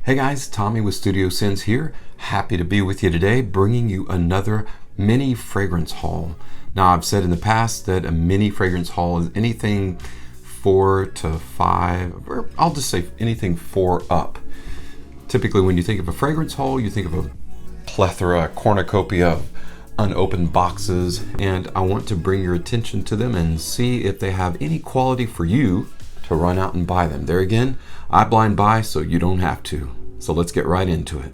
Hey guys, Tommy with Studio Sins here. Happy to be with you today, bringing you another mini fragrance haul. Now, I've said in the past that a mini fragrance haul is anything 4 to 5, or I'll just say anything 4 up. Typically, when you think of a fragrance haul, you think of a plethora, a cornucopia of unopened boxes, and I want to bring your attention to them and see if they have any quality for you to run out and buy them. There again, I blind buy so you don't have to. So let's get right into it.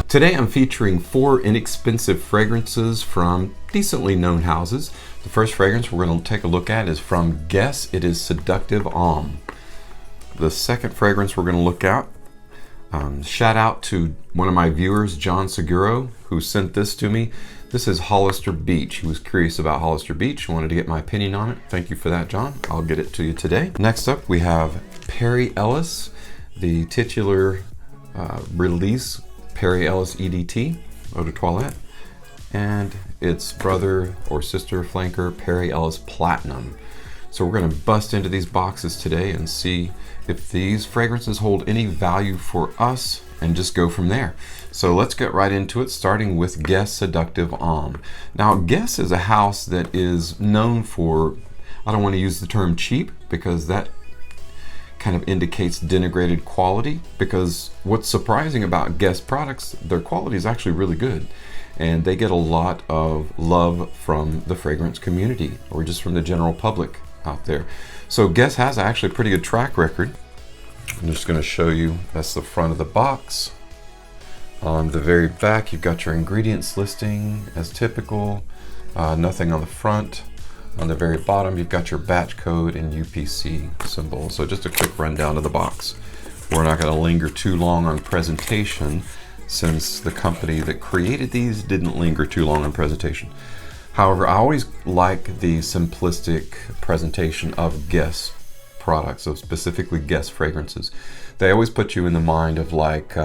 Today I'm featuring 4 inexpensive fragrances from decently known houses. The first fragrance we're going to take a look at is from Guess. It is Seductive Homme. The second fragrance we're going to look at, shout out to one of my viewers, John Seguro, who sent this to me. This is Hollister Beach. He was curious about Hollister Beach, wanted to get my opinion on it. Thank you for that, John. I'll get it to you today. Next up, we have Perry Ellis, the titular release, Perry Ellis EDT, Eau de Toilette, and its brother or sister flanker, Perry Ellis Platinum. So we're going to bust into these boxes today and see if these fragrances hold any value for us and just go from there. So let's get right into it, starting with Guess Seductive Homme. Now, Guess is a house that is known for, I don't want to use the term cheap because that kind of indicates denigrated quality, because what's surprising about Guess products, their quality is actually really good. And they get a lot of love from the fragrance community or just from the general public out there. So Guess has actually a pretty good track record. I'm just going to show you, that's the front of the box. On the very back, you've got your ingredients listing as typical, nothing on the front. On the very bottom, you've got your batch code and UPC symbol. So just a quick rundown of the box. We're not going to linger too long on presentation since the company that created these didn't linger too long on presentation. However, I always like the simplistic presentation of Guess products, so specifically Guess fragrances. They always put you in the mind of like,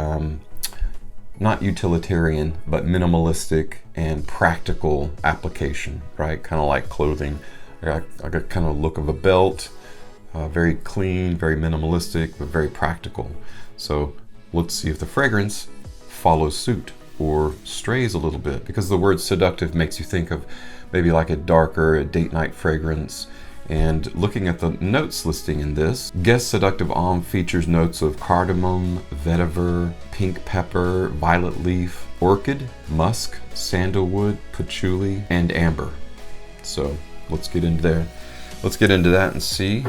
not utilitarian, but minimalistic and practical application, right? Kind of like clothing. I got kind of look of a belt, very clean, very minimalistic, but very practical. So let's see if the fragrance follows suit or strays a little bit, because the word seductive makes you think of maybe like a darker, a date night fragrance. And looking at the notes listing in this, Guess Seductive Homme features notes of cardamom, vetiver, pink pepper, violet leaf, orchid, musk, sandalwood, patchouli, and amber. So let's get into there. Let's get into that and see.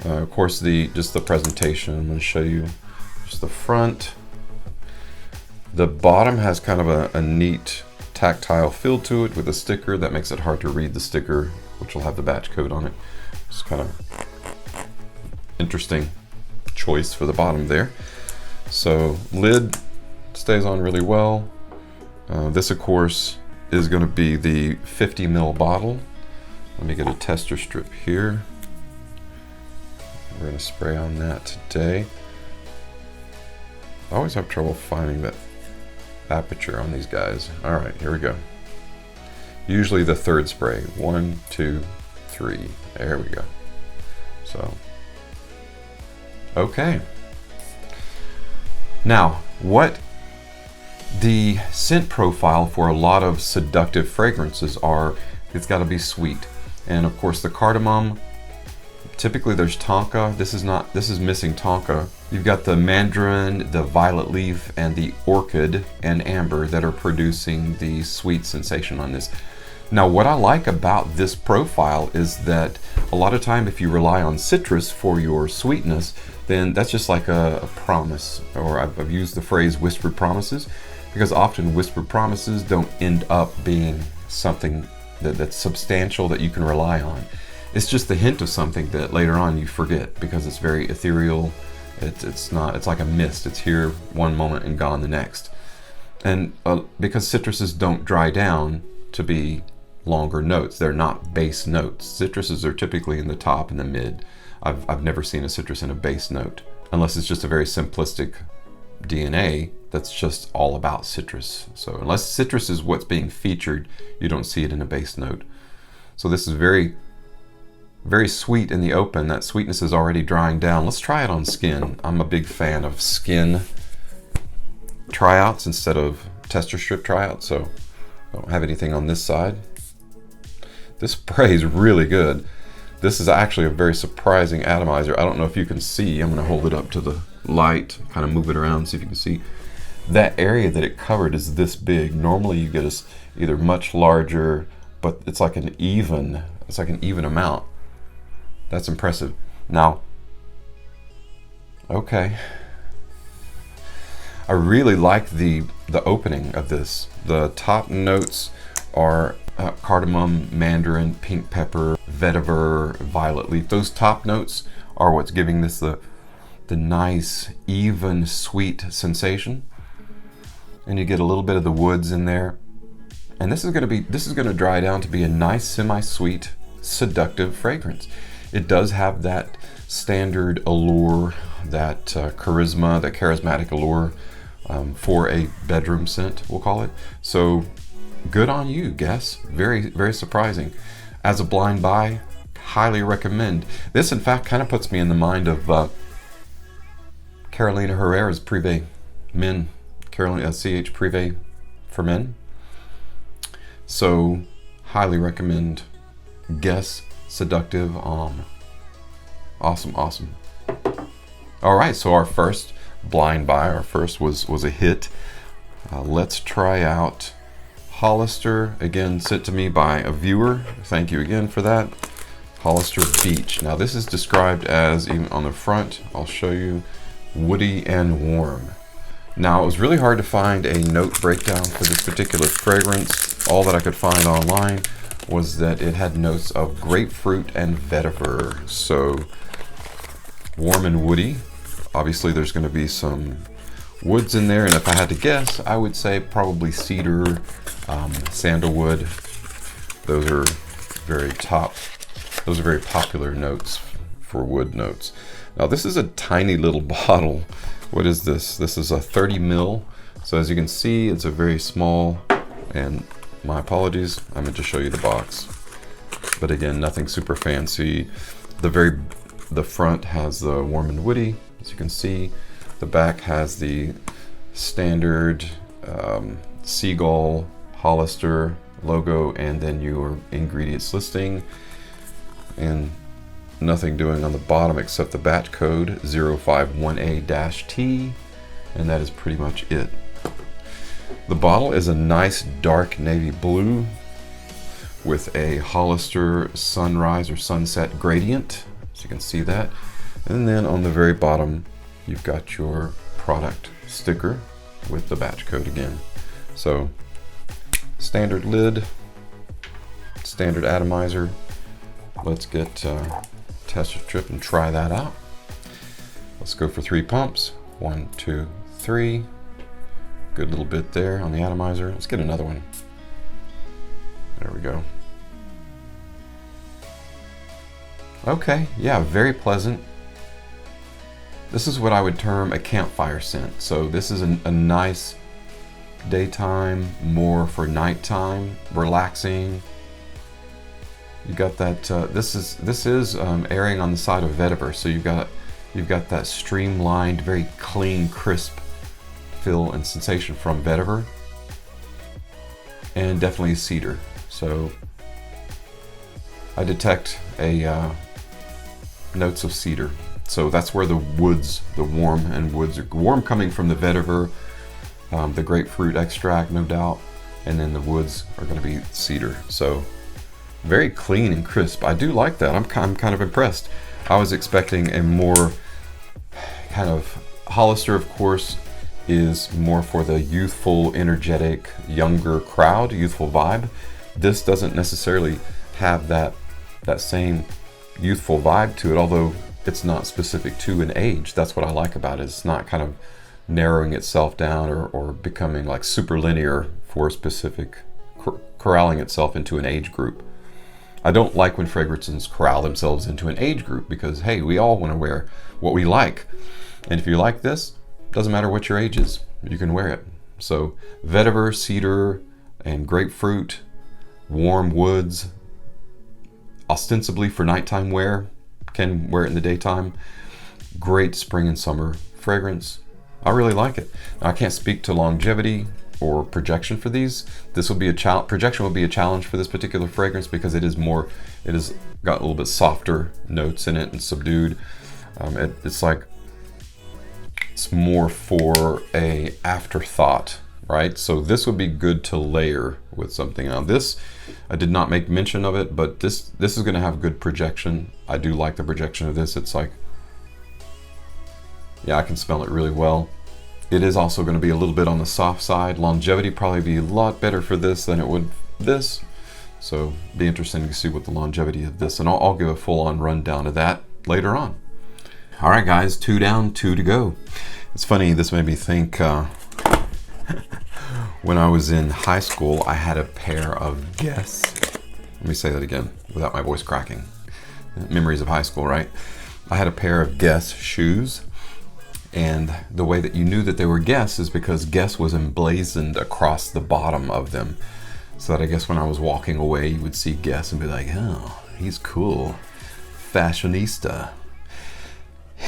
Of course, just the presentation. I'm going to show you just the front. The bottom has kind of a neat tactile feel to it with a sticker that makes it hard to read the sticker, which will have the batch code on it. It's kind of interesting choice for the bottom there. So lid stays on really well. This of course is going to be the 50 ml bottle. Let me get a tester strip here. We're going to spray on that today. I always have trouble finding that aperture on these guys. All right, here we go. Usually the third spray. 1, 2, 3. There we go. So, okay. Now, what the scent profile for a lot of seductive fragrances are, it's got to be sweet. And of course the cardamom, typically there's tonka. This is missing tonka. You've got the mandarin, the violet leaf, and the orchid and amber that are producing the sweet sensation on this. Now, what I like about this profile is that a lot of time if you rely on citrus for your sweetness, then that's just like a promise, or I've used the phrase whispered promises, because often whispered promises don't end up being something that's substantial that you can rely on. It's just the hint of something that later on you forget because it's very ethereal. It's like a mist. It's here one moment and gone the next. And because citruses don't dry down to be longer notes, they're not base notes. Citruses are typically in the top and the mid. I've never seen a citrus in a base note, unless it's just a very simplistic DNA that's just all about citrus. So unless citrus is what's being featured, you don't see it in a base note. So this is very very sweet in the open. That sweetness is already drying down. Let's try it on skin. I'm a big fan of skin tryouts instead of tester strip tryouts, so I don't have anything on this side. This spray is really good. This is actually a very surprising atomizer. I don't know if you can see. I'm going to hold it up to the light, kind of move it around, see if you can see. That area that it covered is this big. Normally you get a either much larger, but it's like an even amount. That's impressive. Now, okay. I really like the opening of this. The top notes are cardamom, mandarin, pink pepper, vetiver, violet leaf. Those top notes are what's giving this the nice, even, sweet sensation. And you get a little bit of the woods in there. And this is going to dry down to be a nice, semi-sweet, seductive fragrance. It does have that standard allure, that charisma, that charismatic allure for a bedroom scent, we'll call it. So good on you, Guess. Very, very surprising. As a blind buy, highly recommend. This, in fact, kind of puts me in the mind of Carolina Herrera's Privé Men. Carolina CH Privé for Men. So highly recommend Guess Seductive Homme. Awesome, awesome. All right, so our first blind buy, our first was a hit. Let's try out Hollister, again sent to me by a viewer. Thank you again for that. Hollister Beach. Now this is described as, even on the front, I'll show you, woody and warm. Now it was really hard to find a note breakdown for this particular fragrance. All that I could find online was that it had notes of grapefruit and vetiver. So warm and woody. Obviously there's going to be some woods in there, and if I had to guess, I would say probably cedar, sandalwood. Those are very popular notes for wood notes. Now this is a tiny little bottle. What is this? This is a 30 ml. So as you can see, it's a very small, and my apologies, I meant to show you the box. But again, nothing super fancy. The front has the warm and woody, as you can see. The back has the standard Seagull Hollister logo, and then your ingredients listing. And nothing doing on the bottom except the batch code 051A-T, and that is pretty much it. The bottle is a nice dark navy blue with a Hollister sunrise or sunset gradient, so you can see that. And then on the very bottom you've got your product sticker with the batch code again. So standard lid, standard atomizer. Let's get tester strip and try that out. Let's go for 3 pumps. 1, 2, 3. Good little bit there on the atomizer. Let's get another one. There we go. Okay, yeah, very pleasant. This is what I would term a campfire scent. So this is a nice daytime, more for nighttime, relaxing. You got that. This is erring on the side of vetiver, so you've got that streamlined, very clean, crisp feel and sensation from vetiver, and definitely cedar. So I detect a notes of cedar. So that's where the woods, the warm and woods are warm, coming from the vetiver, the grapefruit extract, no doubt, and then the woods are going to be cedar. So very clean and crisp. I do like that. I'm kind of impressed. I was expecting a more kind of, Hollister of course is more for the youthful, energetic, younger crowd, youthful vibe. This doesn't necessarily have that same youthful vibe to it, although it's not specific to an age. That's what I like about it. It's not kind of narrowing itself down or becoming like super linear for a specific, corralling itself into an age group. I don't like when fragrances corral themselves into an age group, because hey, we all want to wear what we like. And if you like this, doesn't matter what your age is, you can wear it. So vetiver, cedar, and grapefruit, warm woods, ostensibly for nighttime wear, can wear it in the daytime. Great spring and summer fragrance. I really like it. Now, I can't speak to longevity or projection for these. This will be a projection will be a challenge for this particular fragrance because it has got a little bit softer notes in it and subdued. It's more for a afterthought, right? So this would be good to layer with something. Now this, I did not make mention of it, but this is going to have good projection. I do like the projection of this. It's like, yeah, I can smell it really well. It is also going to be a little bit on the soft side. Longevity probably be a lot better for this than it would this. So be interesting to see what the longevity of this, and I'll give a full-on rundown of that later on. All right, guys, 2 down, 2 to go. It's funny, this made me think, when I was in high school, I had a pair of Guess. Let me say that again without my voice cracking. Memories of high school, right? I had a pair of Guess shoes. And the way that you knew that they were Guess is because Guess was emblazoned across the bottom of them. So that I guess when I was walking away, you would see Guess and be like, oh, he's cool. Fashionista.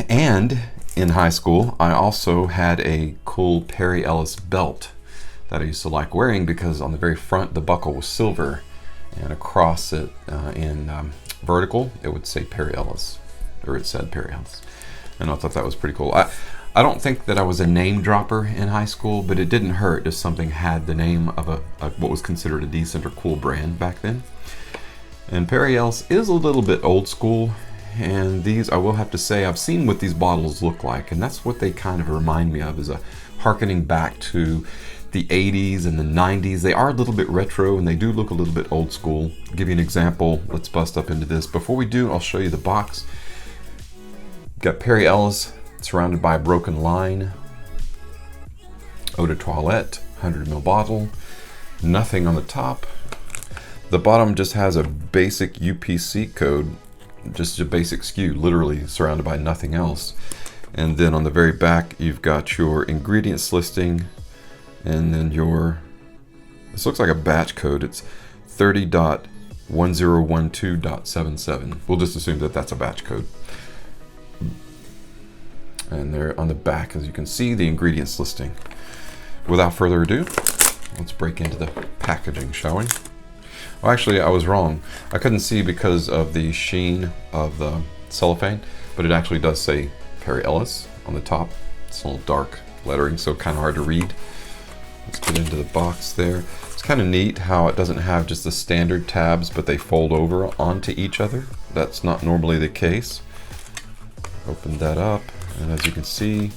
And in high school, I also had a cool Perry Ellis belt that I used to like wearing because on the very front, the buckle was silver. And across it in vertical, it would say Perry Ellis, or it said Perry Ellis. And I thought that was pretty cool. I don't think that I was a name dropper in high school, but it didn't hurt if something had the name of what was considered a decent or cool brand back then. And Perry Ellis is a little bit old school, and these, I will have to say, I've seen what these bottles look like, and that's what they kind of remind me of, is a harkening back to the 80s and the 90s. They are a little bit retro, and they do look a little bit old school. I'll give you an example. Let's bust up into this. Before we do, I'll show you the box. Got Perry Ellis surrounded by a broken line. Eau de toilette, 100 ml bottle. Nothing on the top. The bottom just has a basic UPC code, just a basic SKU, literally surrounded by nothing else. And then on the very back, you've got your ingredients listing, and then this looks like a batch code. It's 30.1012.77. We'll just assume that that's a batch code. And there on the back, as you can see, the ingredients listing. Without further ado, let's break into the packaging, shall we? Well, actually, I was wrong. I couldn't see because of the sheen of the cellophane, but it actually does say Perry Ellis on the top. It's a little dark lettering, so kind of hard to read. Let's get into the box there. It's kind of neat how it doesn't have just the standard tabs, but they fold over onto each other. That's not normally the case. Open that up. And as you can see,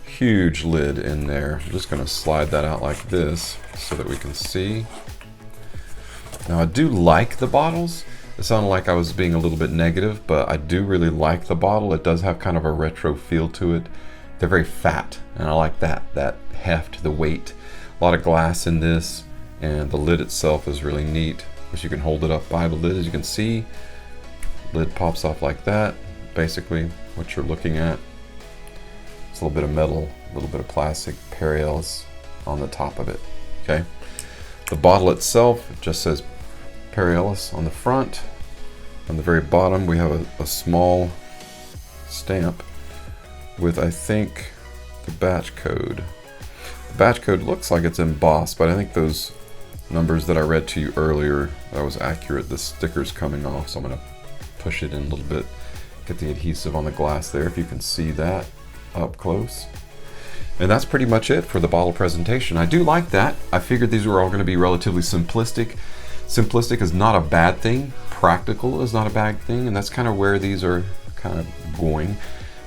huge lid in there. I'm just going to slide that out like this so that we can see. Now I do like the bottles. It sounded like I was being a little bit negative, but I do really like the bottle. It does have kind of a retro feel to it. They're very fat, and I like that heft, the weight. A lot of glass in this, and the lid itself is really neat. Which you can hold it up by the lid, as you can see. Lid pops off like that. Basically what you're looking at. It's a little bit of metal, a little bit of plastic, Perry Ellis on the top of it. Okay. The bottle itself, it just says Perry Ellis on the front. On the very bottom, we have a small stamp with, I think, the batch code. The batch code looks like it's embossed, but I think those numbers that I read to you earlier, that was accurate. The sticker's coming off, so I'm going to push it in a little bit. Get the adhesive on the glass there, if you can see that up close. And that's pretty much it for the bottle presentation. I do like that. I figured these were all going to be relatively simplistic. Simplistic is not a bad thing. Practical is not a bad thing. And that's kind of where these are kind of going,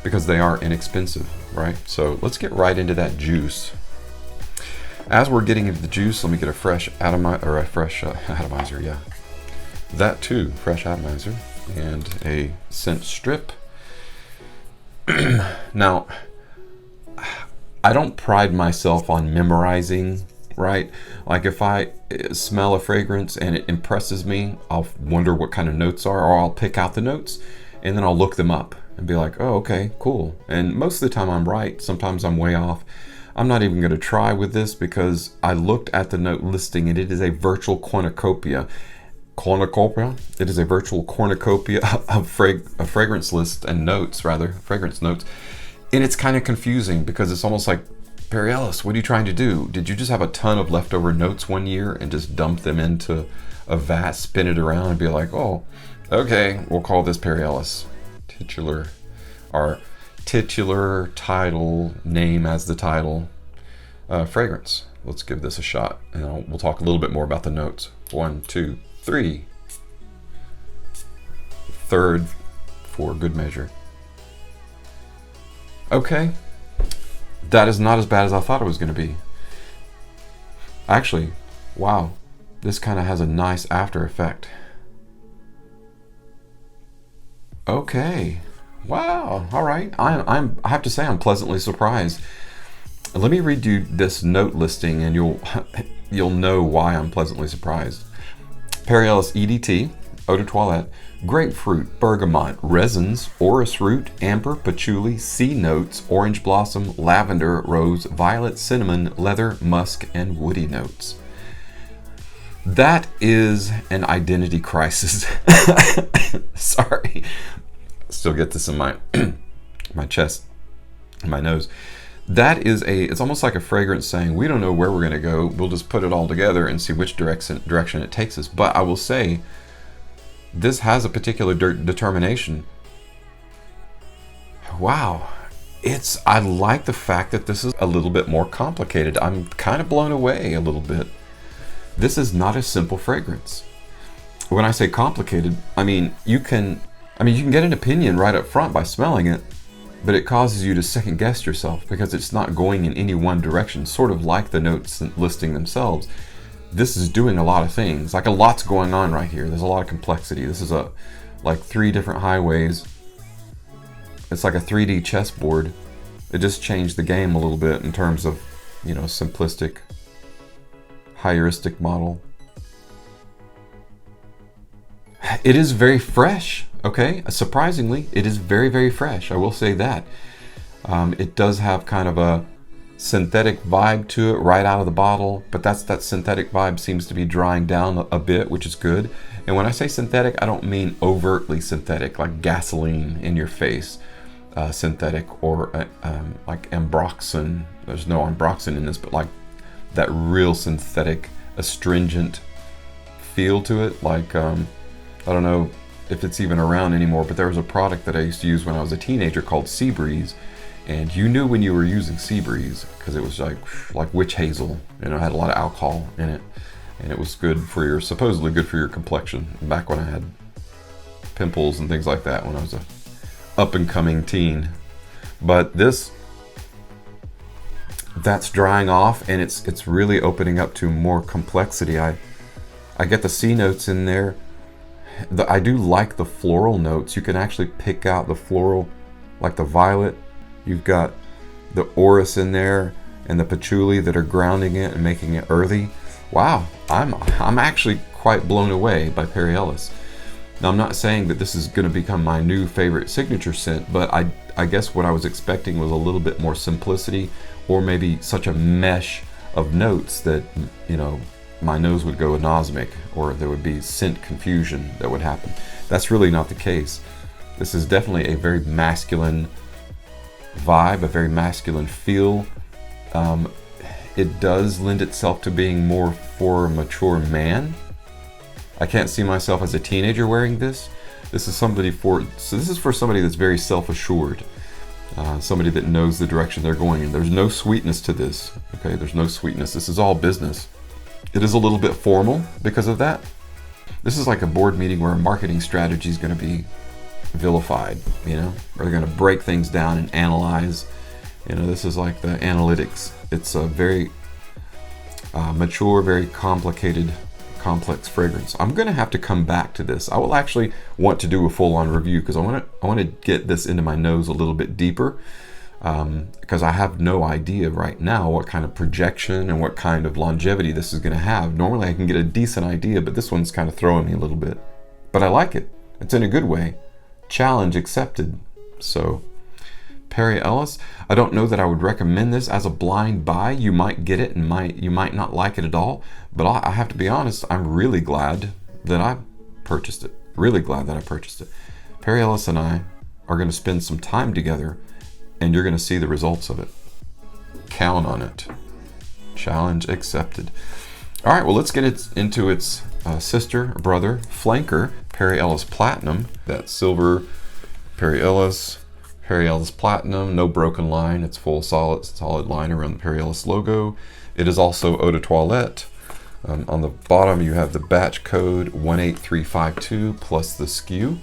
because they are inexpensive, right? So let's get right into that juice. As we're getting into the juice, let me get a fresh atomizer, yeah. That too, fresh atomizer. And a scent strip. Now, I don't pride myself on memorizing, right? Like if I smell a fragrance and it impresses me, I'll wonder what kind of notes are, or I'll pick out the notes and then I'll look them up and be like, oh, okay, cool. And most of the time I'm right. Sometimes I'm way off. I'm not even going to try with this because I looked at the note listing and it is a virtual cornucopia. cornucopia. It is a virtual cornucopia of fragrance lists and notes, rather, fragrance notes. And it's kind of confusing because it's almost like, Perry Ellis, what are you trying to do? Did you just have a ton of leftover notes one year and just dump them into a vat, spin it around and be like, oh, okay, we'll call this Perry Ellis titular, our titular title, name as the title, fragrance. Let's give this a shot, and we'll talk a little bit more about the notes. 1, 2, 3. Third for good measure. Okay, that is not as bad as I thought it was going to be. Actually, wow, this kind of has a nice after effect. Okay, wow, all right. I have to say I'm pleasantly surprised. Let me read you this note listing, and you'll know why I'm pleasantly surprised. Perry Ellis EDT, Eau de Toilette, grapefruit, bergamot, resins, orris root, amber, patchouli, sea notes, orange blossom, lavender, rose, violet, cinnamon, leather, musk, and woody notes. That is an identity crisis. Sorry. Still get this in my my chest, my nose. That is it's almost like a fragrance saying, we don't know where we're going to go. We'll just put it all together and see which direction it takes us. But I will say, this has a particular determination. Wow. I like the fact that this is a little bit more complicated. I'm kind of blown away a little bit. This is not a simple fragrance. When I say complicated, I mean you can get an opinion right up front by smelling it, but it causes you to second guess yourself because it's not going in any one direction, sort of like the notes listing themselves. This is doing a lot of things, like a lot's going on right here. There's a lot of complexity. This is like 3 different highways. It's like a 3D chessboard. It just changed the game a little bit in terms of, simplistic, heuristic model. It is very fresh. Okay, surprisingly, it is very, very fresh. I will say that. It does have kind of a synthetic vibe to it right out of the bottle, but that synthetic vibe seems to be drying down a bit, which is good. And when I say synthetic, I don't mean overtly synthetic, like gasoline in your face synthetic, or like ambroxan. There's no ambroxan in this, but like that real synthetic, astringent feel to it. Like, I don't know if it's even around anymore, but there was a product that I used to use when I was a teenager called Seabreeze, and you knew when you were using Seabreeze because it was like witch hazel, it had a lot of alcohol in it, and it was supposedly good for your complexion back when I had pimples and things like that when I was a up and coming teen. But that's drying off, and it's really opening up to more complexity. I get the C notes in there. I do like the floral notes. You can actually pick out the floral, like the violet. You've got the orris in there and the patchouli that are grounding it and making it earthy. Wow, I'm actually quite blown away by Perry Ellis. Now, I'm not saying that this is going to become my new favorite signature scent, but I guess what I was expecting was a little bit more simplicity, or maybe such a mesh of notes that, my nose would go anosmic, or there would be scent confusion that would happen. That's really not the case. This is definitely a very masculine vibe, a very masculine feel. It does lend itself to being more for a mature man. I can't see myself as a teenager wearing this. This is for somebody that's very self-assured. Somebody that knows the direction they're going in. There's no sweetness to this. Okay, there's no sweetness. This is all business. It is a little bit formal because of that. This is like a board meeting where a marketing strategy is going to be vilified, where they're going to break things down and analyze. This is like the analytics. It's a very mature, very complicated, complex fragrance. I'm going to have to come back to this. I will actually want to do a full-on review because I want to get this into my nose a little bit deeper. Because I have no idea right now what kind of projection and what kind of longevity this is going to have. Normally I can get a decent idea, but this one's kind of throwing me a little bit. But I like it. It's in a good way. Challenge accepted. So, Perry Ellis, I don't know that I would recommend this as a blind buy. You might get it and you might not like it at all. But I have to be honest, I'm really glad that purchased it. Really glad that I purchased it. Perry Ellis and I are going to spend some time together, and you're going to see the results of it. Count on it. Challenge accepted. All right, well, let's get it into its sister, brother, flanker, Perry Ellis Platinum. That silver Perry Ellis Platinum, no broken line. It's full solid line around the Perry Ellis logo. It is also eau de toilette. On the bottom, you have the batch code 18352 plus the SKU.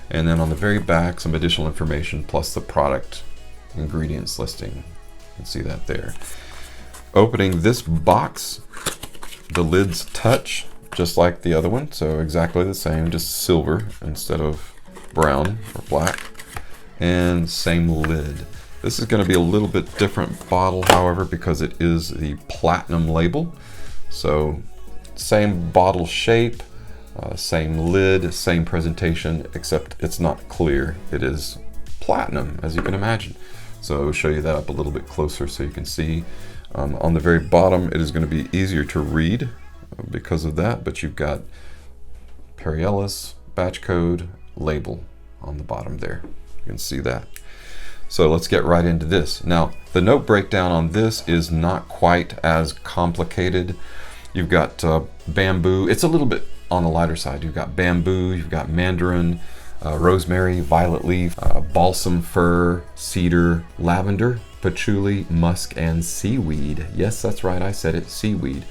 And then on the very back, some additional information plus the product ingredients listing. You can see that there. Opening this box, the lids touch just like the other one, so exactly the same, just silver instead of brown or black, and same lid. This is going to be a little bit different bottle, however, because it is the platinum label. So same bottle shape, same lid, same presentation, except it's not clear. It is platinum, as you can imagine. So I'll show you that up a little bit closer so you can see. On the very bottom, it is going to be easier to read because of that, but you've got Perry Ellis, batch code, label on the bottom there. You can see that. So let's get right into this. Now, the note breakdown on this is not quite as complicated. You've got bamboo. It's a little bit on the lighter side. You've got bamboo, you've got mandarin, rosemary, violet leaf, balsam fir, cedar, lavender, patchouli, musk, and seaweed. Yes, that's right, I said it, seaweed.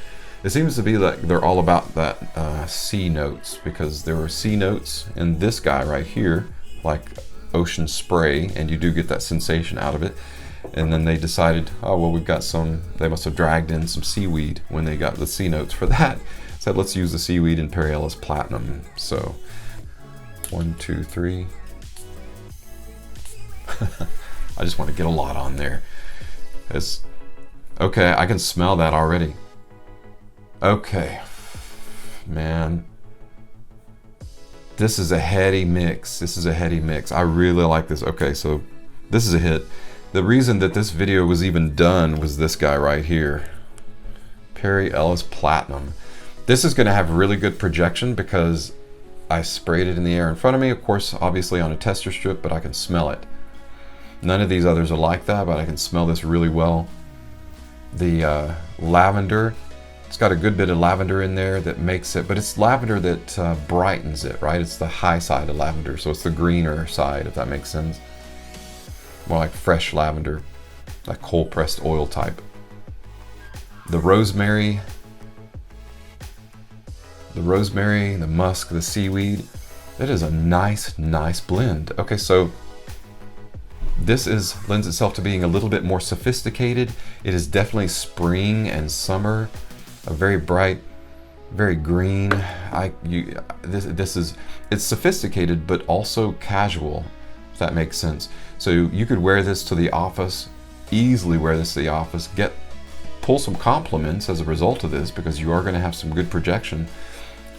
It seems to be like they're all about that sea notes, because there are sea notes in this guy right here, like ocean spray, and you do get that sensation out of it. And then they decided, oh, well, we've got some, they must have dragged in some seaweed when they got the sea notes for that. Said, let's use the seaweed in Perry Ellis Platinum. So, 1, 2, 3. I just want to get a lot on there. Okay, I can smell that already. Okay, man. This is a heady mix. This is a heady mix. I really like this. Okay, so this is a hit. The reason that this video was even done was this guy right here. Perry Ellis Platinum. This is gonna have really good projection because I sprayed it in the air in front of me, of course, obviously on a tester strip, but I can smell it. None of these others are like that, but I can smell this really well. The lavender, it's got a good bit of lavender in there that makes it, but it's lavender that brightens it, right? It's the high side of lavender, so it's the greener side, if that makes sense. More like fresh lavender, like cold pressed oil type. The rosemary, the musk, the seaweed, it is a nice blend. Okay, so this lends itself to being a little bit more sophisticated. It is definitely spring and summer, a very bright, very green. It's sophisticated but also casual, if that makes sense. So you could wear this to the office, easily wear this to the office, pull some compliments as a result of this, because you are going to have some good projection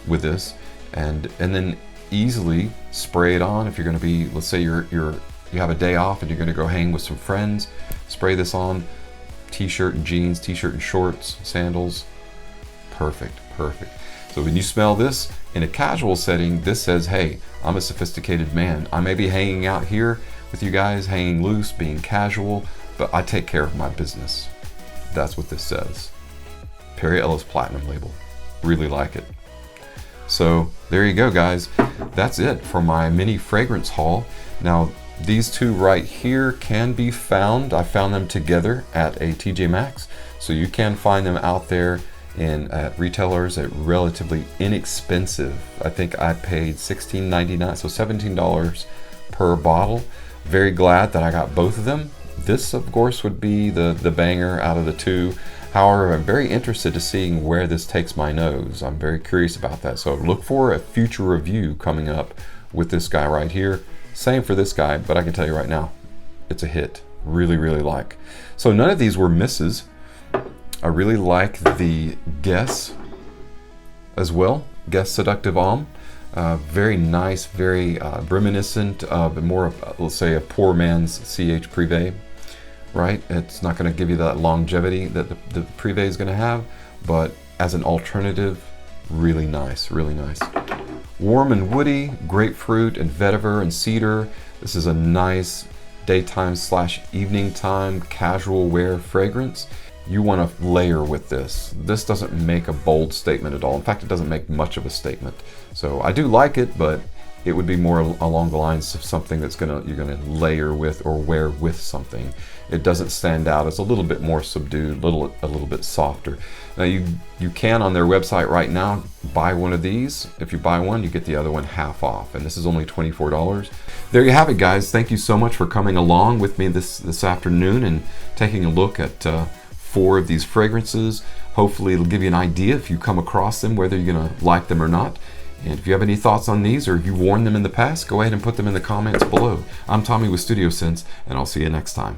with this, and then easily spray it on if you're going to be, let's say you have a day off and you're going to go hang with some friends. Spray this on t-shirt and jeans, t-shirt and shorts, sandals. Perfect. So when you smell this in a casual setting, this says, hey, I'm a sophisticated man. I may be hanging out here with you guys, hanging loose, being casual, but I take care of my business. That's what this says. Perry Ellis Platinum label. Really like it. So there you go, guys. That's it for my mini fragrance haul. Now, these two right here can be found. I found them together at a TJ Maxx, so you can find them out there at retailers at relatively inexpensive. I think I paid $16.99, so $17 per bottle. Very glad that I got both of them. This, of course, would be the banger out of the two. However, I'm very interested to seeing where this takes my nose. I'm very curious about that. So look for a future review coming up with this guy right here. Same for this guy, but I can tell you right now, it's a hit. Really like. So none of these were misses. I really like the Guess as well. Guess Seductive Homme. Very nice, very reminiscent of more of, let's say, a poor man's CH Privé, right? It's not going to give you that longevity that the Privé is going to have, but as an alternative, really nice. Warm and woody, grapefruit and vetiver and cedar. This is a nice daytime / evening time casual wear fragrance. You want to layer with this. This doesn't make a bold statement at all. In fact, it doesn't make much of a statement. So I do like it, but it would be more along the lines of something that's you're gonna layer with or wear with something. It doesn't stand out. It's a little bit more subdued, a little bit softer. Now you can on their website right now buy one of these. If you buy one, you get the other one half off, and this is only $24. There you have it, guys. Thank you so much for coming along with me this afternoon and taking a look at 4 of these fragrances. Hopefully it'll give you an idea if you come across them, whether you're gonna like them or not. And if you have any thoughts on these, or you've worn them in the past, go ahead and put them in the comments below. I'm Tommy with Studio Sense, and I'll see you next time.